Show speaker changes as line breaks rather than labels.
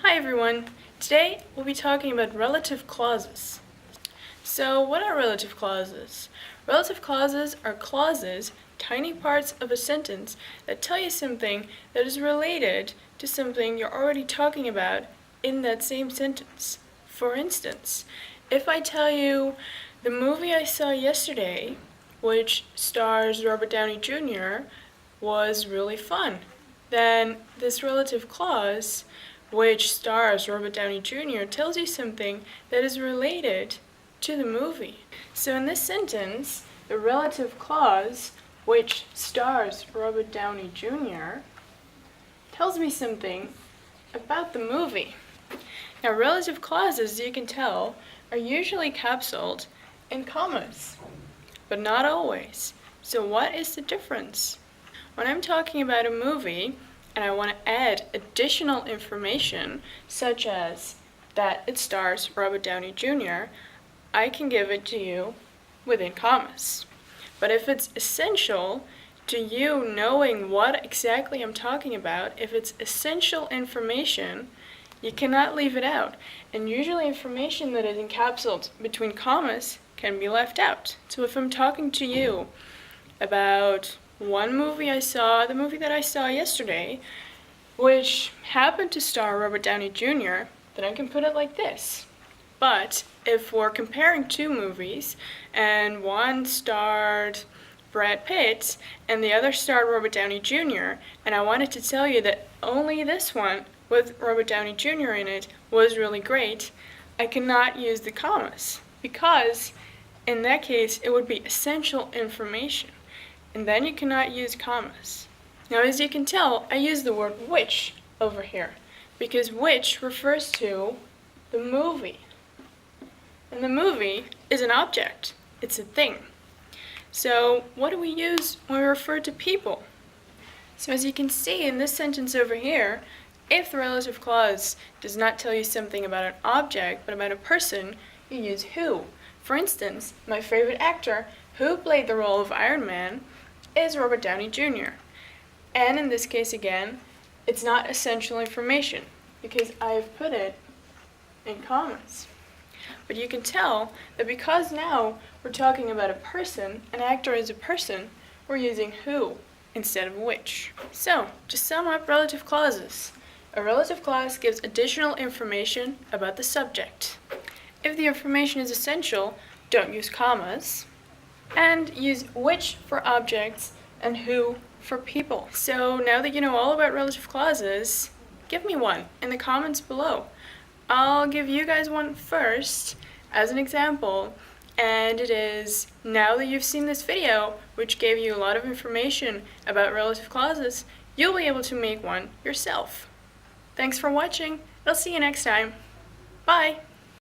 Hi everyone! Today we'll be talking about relative clauses. So what are relative clauses? Relative clauses are clauses, tiny parts of a sentence that tell you something that is related to something you're already talking about in that same sentence. For instance, if I tell you the movie I saw yesterday, which stars Robert Downey Jr., was really fun, then this relative clause, which stars Robert Downey Jr., tells you something that is related to the movie. So in this sentence, the relative clause, which stars Robert Downey Jr., tells me something about the movie. Now, relative clauses, as you can tell, are usually capsuled in commas, but not always. So what is the difference? When I'm talking about a movie, and I want to add additional information, such as that it stars Robert Downey Jr., I can give it to you within commas. But if it's essential to you knowing what exactly I'm talking about, if it's essential information, you cannot leave it out. And usually information that is encapsulated between commas can be left out. So if I'm talking to you about one movie I saw, the movie that I saw yesterday, which happened to star Robert Downey Jr., then I can put it like this. But if we're comparing two movies, and one starred Brad Pitt, and the other starred Robert Downey Jr., and I wanted to tell you that only this one, with Robert Downey Jr. in it, was really great, I cannot use the commas, because in that case, it would be essential information. And then you cannot use commas. Now, as you can tell, I use the word which over here, because which refers to the movie. And the movie is an object. It's a thing. So what do we use when we refer to people? So as you can see in this sentence over here, if the relative clause does not tell you something about an object, but about a person, you use who. For instance, my favorite actor who played the role of Iron Man is Robert Downey Jr. And in this case again, it's not essential information because I've put it in commas. But you can tell that because now we're talking about a person, an actor is a person, we're using who instead of which. So, to sum up relative clauses, a relative clause gives additional information about the subject. If the information is essential, don't use commas. And use which for objects and who for people. So now that you know all about relative clauses, give me one in the comments below. I'll give you guys one first as an example, and it is, now that you've seen this video, which gave you a lot of information about relative clauses, you'll be able to make one yourself. Thanks for watching. I'll see you next time. Bye!